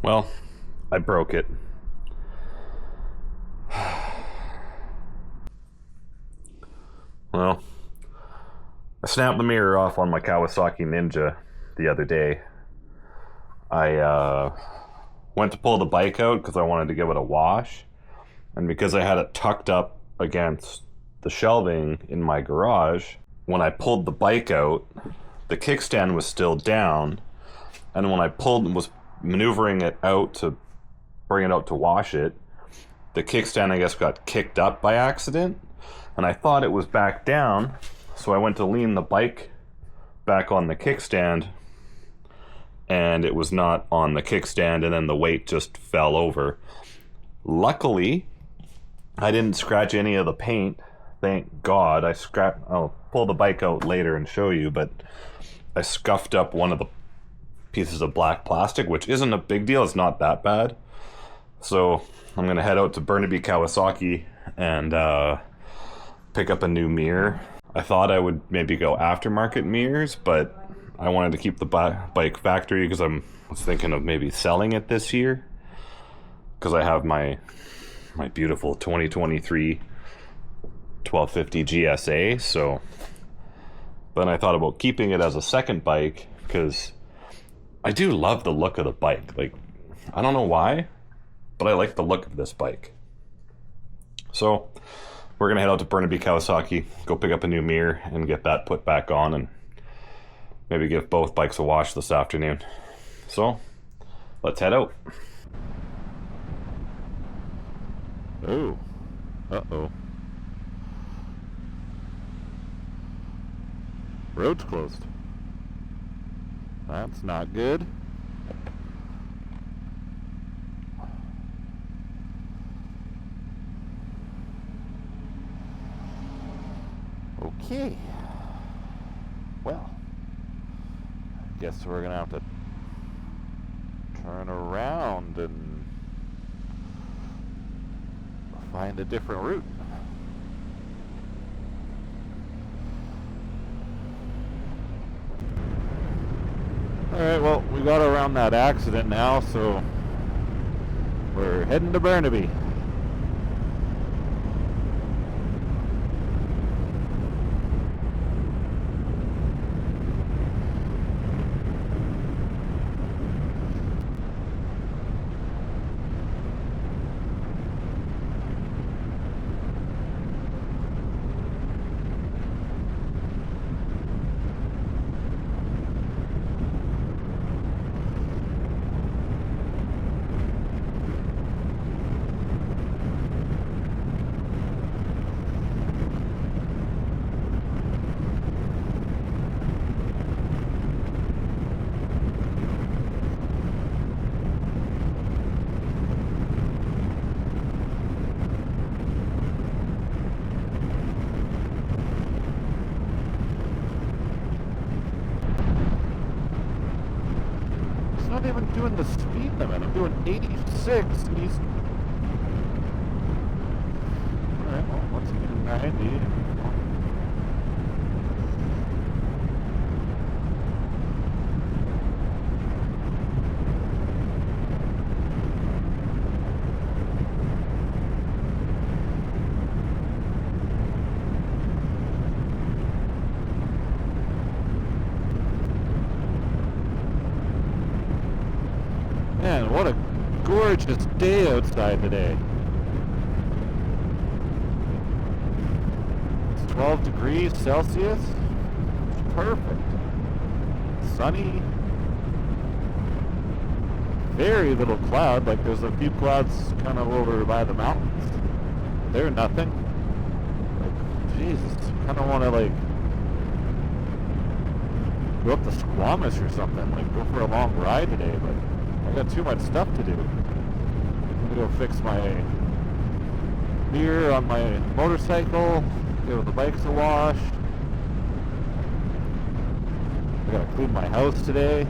Well, I broke it. Well, I snapped the mirror off on my Kawasaki Ninja the other day. I went to pull the bike out because I wanted to give it a wash. And because I had it tucked up against the shelving in my garage, when I pulled the bike out, the kickstand was still down. And when I was maneuvering it out to bring it out to wash it, the kickstand, I guess, got kicked up by accident. And I thought it was back down, so I went to lean the bike back on the kickstand, and it was not on the kickstand, and then the weight just fell over. Luckily, I didn't scratch any of the paint. Thank God. I'll pull the bike out later and show you, but I scuffed up one of the pieces of black plastic, which isn't a big deal. It's not that bad. So I'm going to head out to Burnaby Kawasaki and pick up a new mirror. I thought I would maybe go aftermarket mirrors, but I wanted to keep the bike factory because I was thinking of maybe selling it this year, because I have my beautiful 2023 1250 GSA. So then I thought about keeping it as a second bike because I do love the look of the bike. Like, I don't know why, but I like the look of this bike. So we're going to head out to Burnaby Kawasaki, go pick up a new mirror and get that put back on, and maybe give both bikes a wash this afternoon. So let's head out. Oh, uh-oh. Road's closed. That's not good. Okay. Well, I guess we're gonna have to turn around and find a different route. Alright, well, we got around that accident now, so we're heading to Burnaby. Not even doing the speed limit. I'm doing 86 and he's... Alright, well, once you get 90... Man, what a gorgeous day outside today. It's 12 degrees Celsius. It's perfect. Sunny. Very little cloud, like there's a few clouds kind of over by the mountains. They're nothing. Like, Jesus, kind of want to like go up to Squamish or something, like go for a long ride today, but I got too much stuff to do. I'm gonna go fix my mirror on my motorcycle, give the bikes a wash. I gotta clean my house today.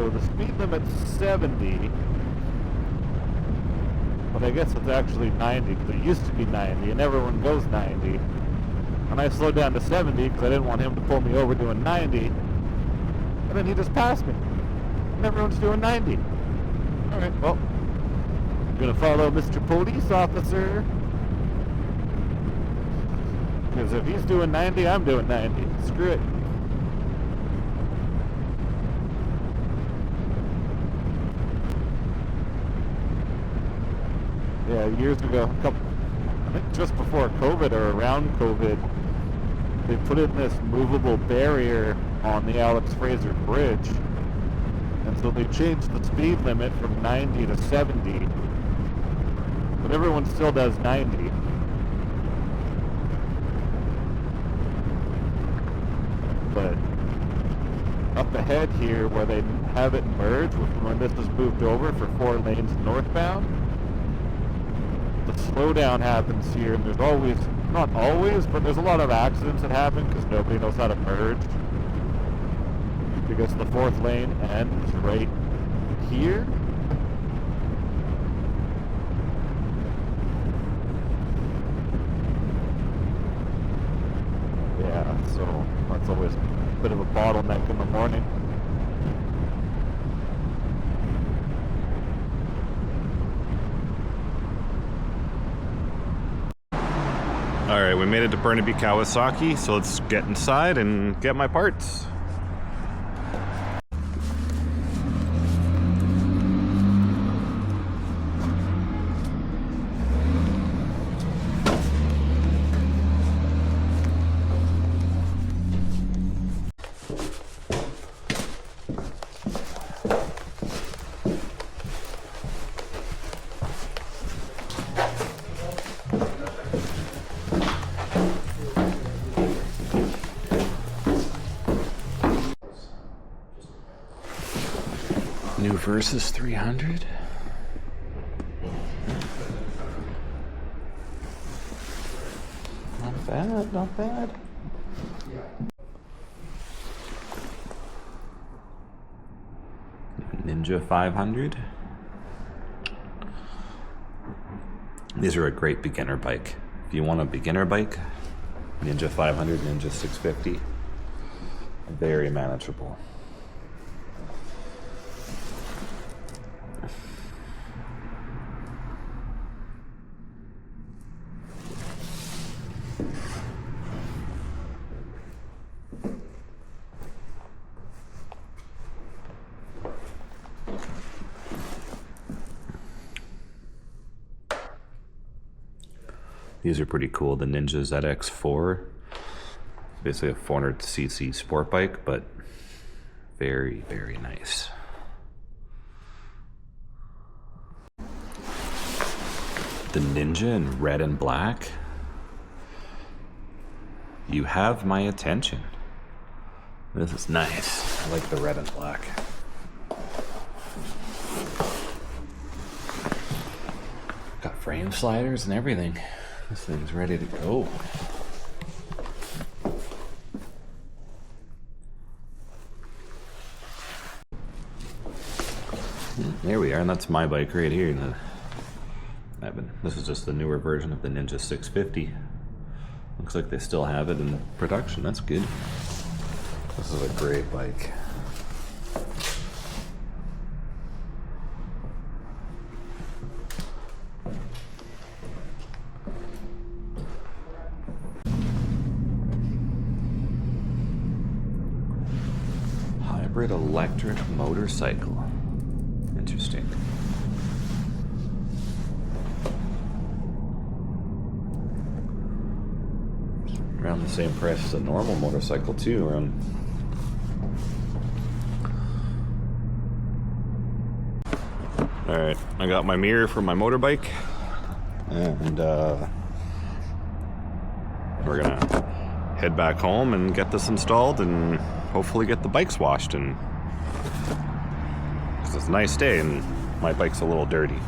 So the speed limit's 70, but I guess it's actually 90 because it used to be 90 and everyone goes 90. And I slowed down to 70 because I didn't want him to pull me over doing 90. And then he just passed me. And everyone's doing 90. Alright, well, I'm going to follow Mr. Police Officer. Because if he's doing 90, I'm doing 90. Screw it. Yeah, years ago, I think just before COVID or around COVID, they put in this movable barrier on the Alex Fraser Bridge. And so they changed the speed limit from 90 to 70. But everyone still does 90. But up ahead here, where they have it merge when this is moved over for 4 lanes northbound, the slowdown happens here, and there's always, not always, but there's a lot of accidents that happen because nobody knows how to merge. Because the 4th lane ends right here. Yeah, so that's always a bit of a bottleneck in the morning. All right, we made it to Burnaby Kawasaki, so let's get inside and get my parts. New Versus 300. Not bad, not bad. Ninja 500. These are a great beginner bike. If you want a beginner bike, Ninja 500, Ninja 650, very manageable. These are pretty cool. The Ninja ZX4. It's basically a 400cc sport bike, but very, very nice. The Ninja in red and black. You have my attention. This is nice. I like the red and black. Got frame sliders and everything. This thing's ready to go. There we are, and that's my bike right here. This is just the newer version of the Ninja 650. Looks like they still have it in production. That's good. This is a great bike. Hybrid electric motorcycle. Interesting. Around the same price as a normal motorcycle too, around. Alright, I got my mirror for my motorbike, and we're gonna head back home and get this installed and hopefully get the bikes washed, and because it's a nice day and my bike's a little dirty.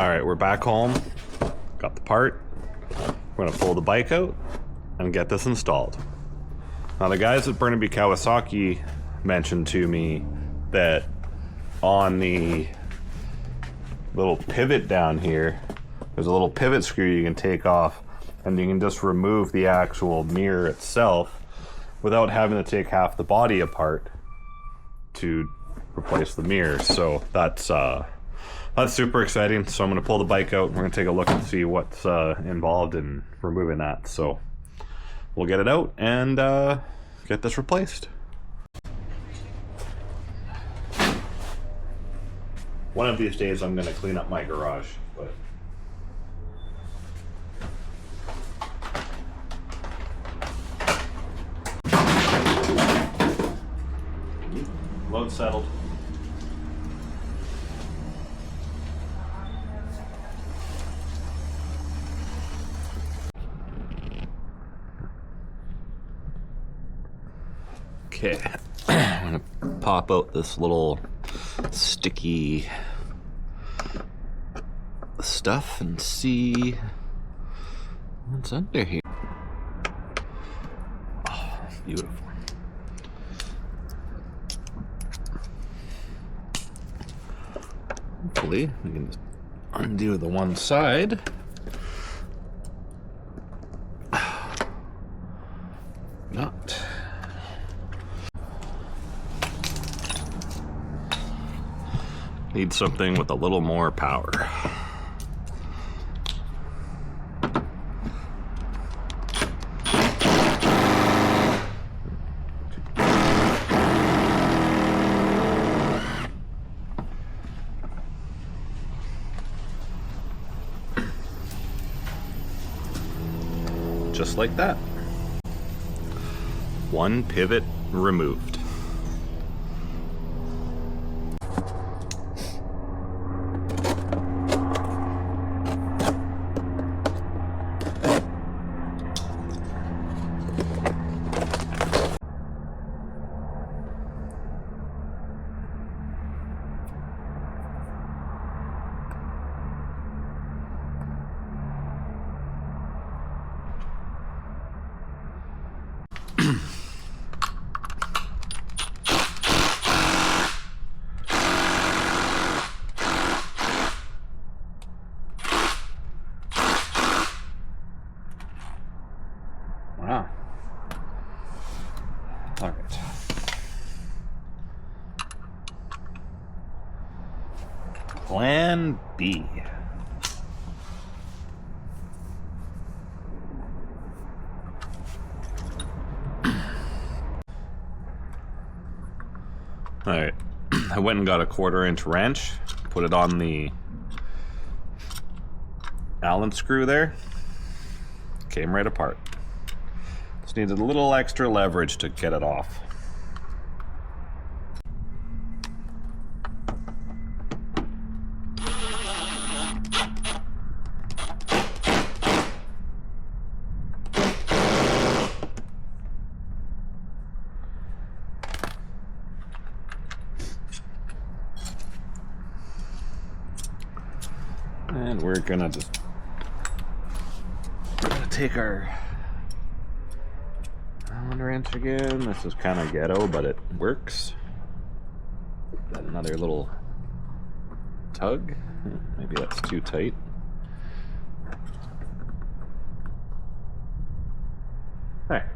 Alright, we're back home. Got the part. We're gonna pull the bike out and get this installed. Now the guys at Burnaby Kawasaki mentioned to me that on the little pivot down here, there's a little pivot screw you can take off, and you can just remove the actual mirror itself without having to take half the body apart to replace the mirror. So that's super exciting. So I'm going to pull the bike out and we're going to take a look and see what's involved in removing that. So we'll get it out and get this replaced. One of these days I'm going to clean up my garage, but load settled. Okay, I'm gonna pop out this little sticky stuff and see what's under here. Oh, beautiful. Hopefully, we can just undo the one side. Not. Need something with a little more power. Just like that. One pivot removed. Wow. All right. Plan B. All right. I went and got a 1/4-inch wrench, put it on the Allen screw there. Came right apart. Just needed a little extra leverage to get it off. And we're gonna take our Allen wrench again. This is kind of ghetto, but it works. Got another little tug. Maybe that's too tight. There.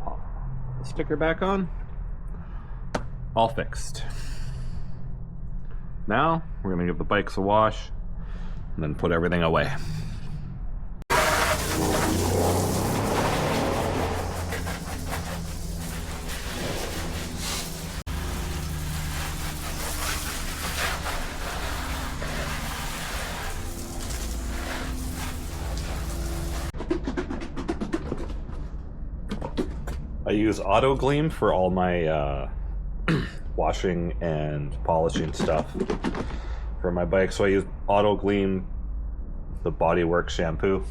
Pop the sticker back on. All fixed. Now, we're gonna give the bikes a wash and then put everything away. I use Auto Gleam for all my washing and polishing stuff for my bike, so I use Auto Gleam, the Bodywork shampoo.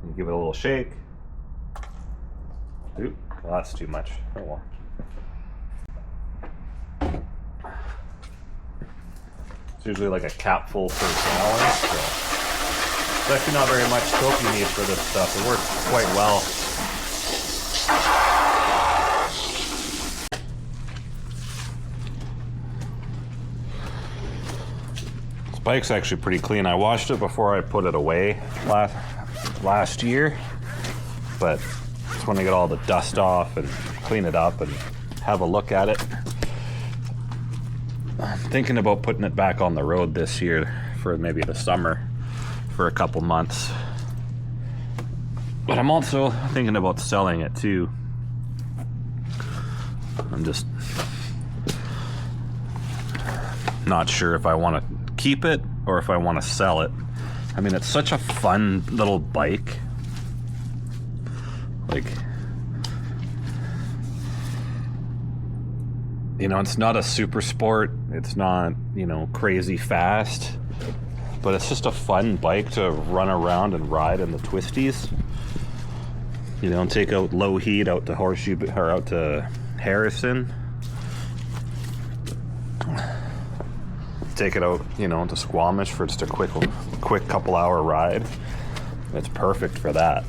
You give it a little shake, Oop, well, that's too much. Oh well. It's usually like a capful per gallon, so it's actually not very much soap you need for this stuff. It works quite well. This bike's actually pretty clean. I washed it before I put it away last year, but just want to get all the dust off and clean it up and have a look at it. I'm thinking about putting it back on the road this year for maybe the summer for a couple months. But I'm also thinking about selling it too. I'm just not sure if I want to keep it or if I want to sell it. I mean, it's such a fun little bike. Like, you know, it's not a super sport. It's not, you know, crazy fast. But it's just a fun bike to run around and ride in the twisties. You know, take out low heat out to Horseshoe or out to Harrison. Take it out, you know, to Squamish for just a quick couple hour ride. It's perfect for that.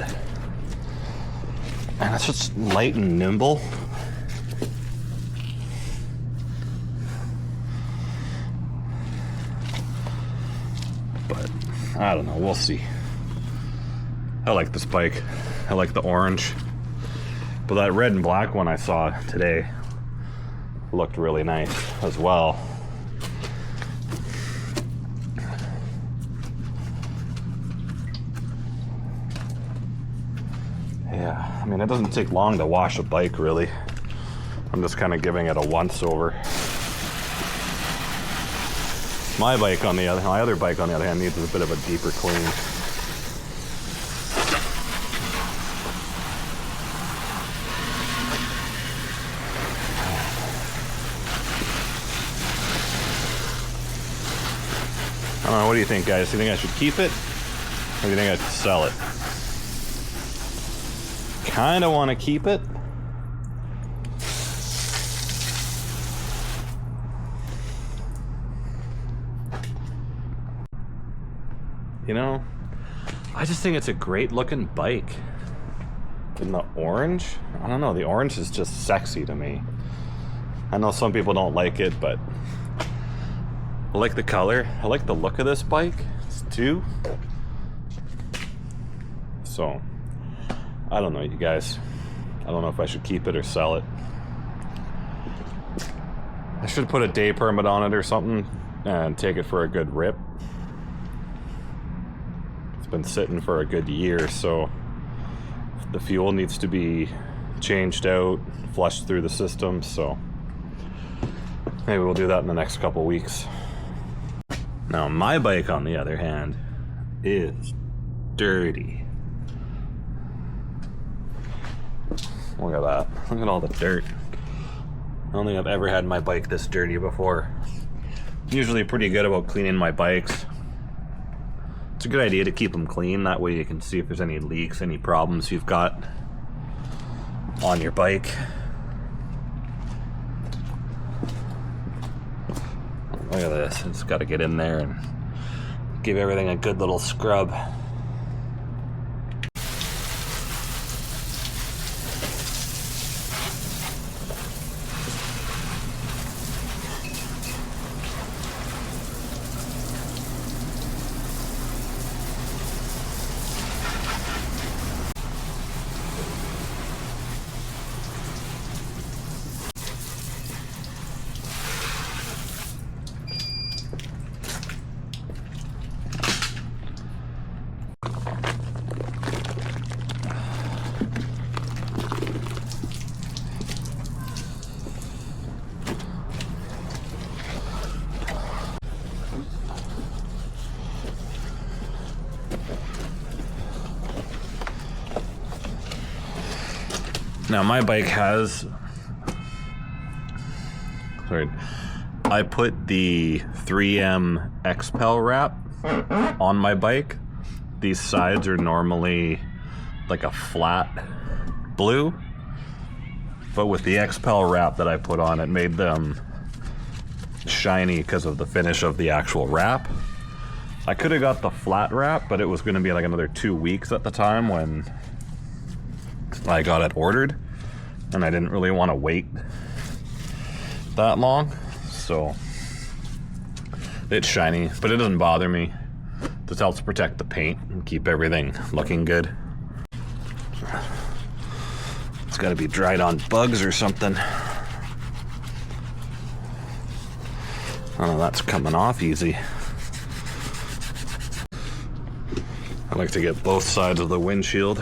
And it's just light and nimble. But I don't know, we'll see. I like this bike. I like the orange. But that red and black one I saw today looked really nice as well. Yeah, I mean, it doesn't take long to wash a bike, really. I'm just kind of giving it a once-over. My other bike, on the other hand, needs a bit of a deeper clean. I don't know, what do you think, guys? Do you think I should keep it? Or do you think I should sell it? Kinda want to keep it. You know, I just think it's a great looking bike. In the orange, I don't know, the orange is just sexy to me. I know some people don't like it, but I like the color. I like the look of this bike too. So, I don't know, you guys. I don't know if I should keep it or sell it. I should put a day permit on it or something and take it for a good rip. It's been sitting for a good year, so the fuel needs to be changed out, flushed through the system, so maybe we'll do that in the next couple weeks. Now, my bike, on the other hand, is dirty. Look at that. Look at all the dirt. I don't think I've ever had my bike this dirty before. I'm usually pretty good about cleaning my bikes. It's a good idea to keep them clean. That way you can see if there's any leaks, any problems you've got on your bike. Look at this. It's got to get in there and give everything a good little scrub. Now my bike has, I put the 3M XPEL wrap on my bike. These sides are normally like a flat blue, But with the XPEL wrap that I put on, it made them shiny because of the finish of the actual wrap. I could have got the flat wrap, but it was going to be like another 2 weeks at the time when I got it ordered, and I didn't really want to wait that long. So it's shiny, but it doesn't bother me. It just helps protect the paint and keep everything looking good. It's got to be dried on bugs or something. Oh, that's coming off easy. I like to get both sides of the windshield.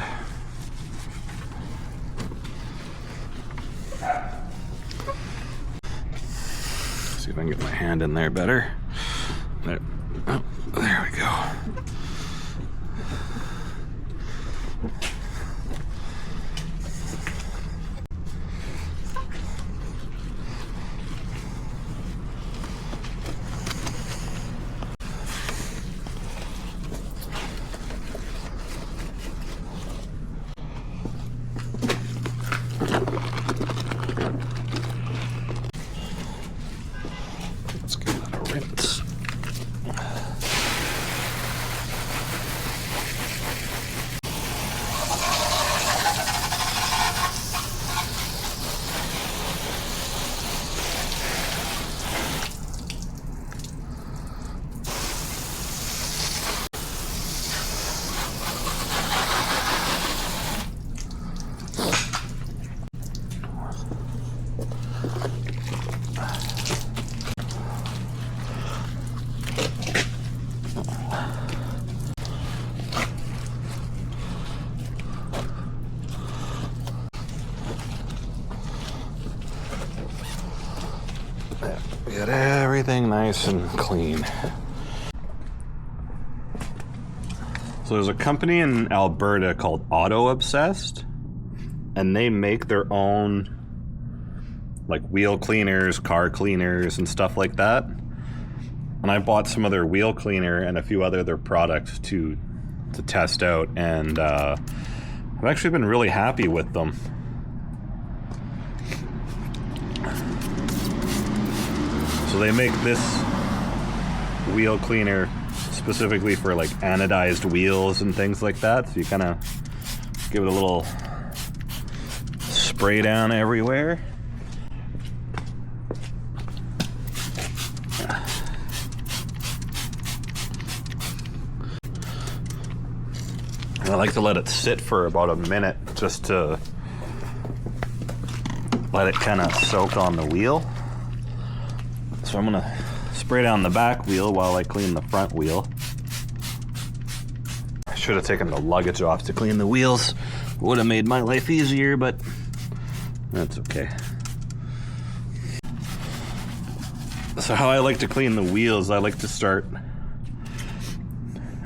See if I can get my hand in there better. There, oh, there we go. Let's give that a rinse. Get everything nice and clean. So there's a company in Alberta called Auto Obsessed, and they make their own like wheel cleaners, car cleaners, and stuff like that. And I bought some of their wheel cleaner and a few other their products to test out, and I've actually been really happy with them. So they make this wheel cleaner specifically for like anodized wheels and things like that. So you kind of give it a little spray down everywhere. And I like to let it sit for about a minute just to let it kind of soak on the wheel. So I'm gonna spray down the back wheel while I clean the front wheel. I should have taken the luggage off to clean the wheels. Would have made my life easier, but that's okay. So how I like to clean the wheels, I like to start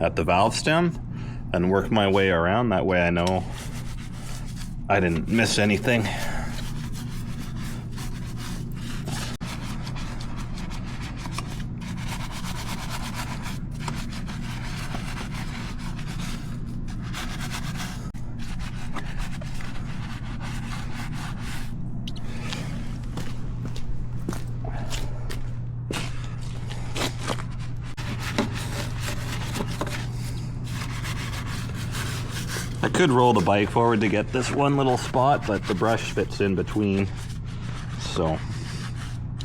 at the valve stem and work my way around. That way I know I didn't miss anything. I could roll the bike forward to get this one little spot, but the brush fits in between, so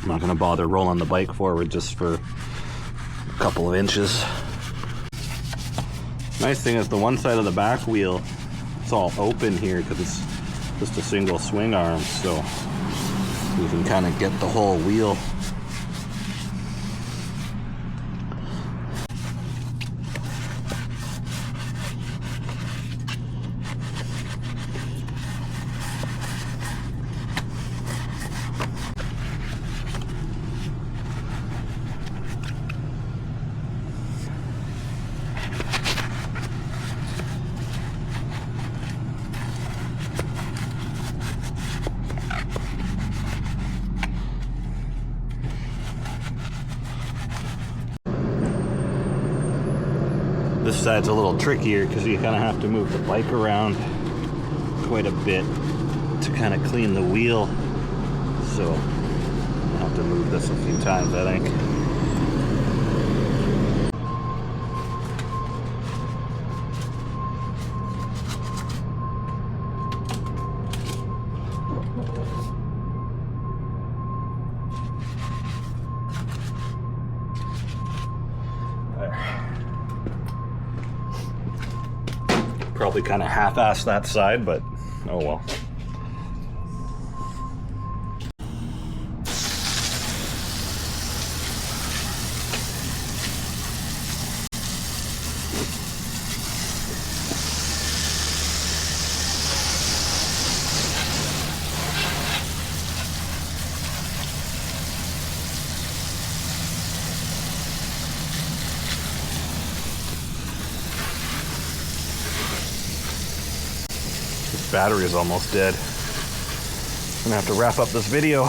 I'm not going to bother rolling the bike forward just for a couple of inches. Nice thing is the one side of the back wheel, it's all open here because it's just a single swing arm, so you can kind of get the whole wheel. This side's a little trickier because you kind of have to move the bike around quite a bit to kind of clean the wheel. So I'll have to move this a few times, I think. Probably kind of half-assed that side, but oh well. Battery is almost dead. I'm gonna have to wrap up this video.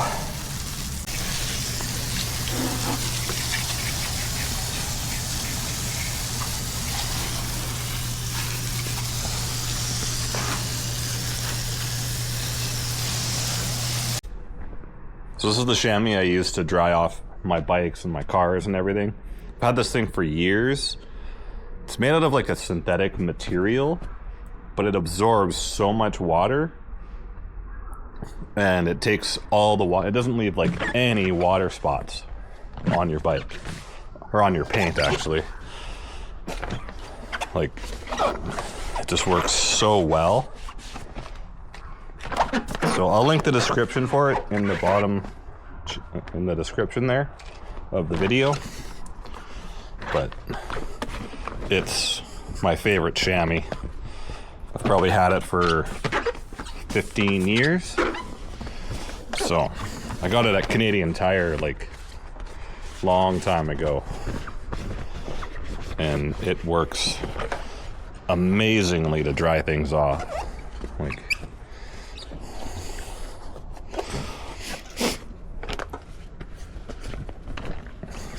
So this is the chamois I use to dry off my bikes and my cars and everything. I've had this thing for years. It's made out of like a synthetic material, but it absorbs so much water and it takes all the water. It doesn't leave like any water spots on your bike or on your paint, actually. Like, it just works so well. So I'll link the description for it in the bottom, in the description there of the video. But it's my favorite chamois. I've probably had it for 15 years. So I got it at Canadian Tire like long time ago. And it works amazingly to dry things off. Like,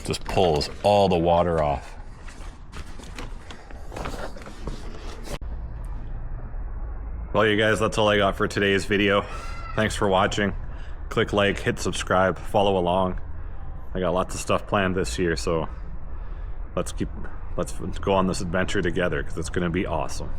just pulls all the water off. Well, you guys, that's all I got for today's video. Thanks for watching. Click like, hit subscribe, follow along. I got lots of stuff planned this year, so let's go on this adventure together because it's going to be awesome.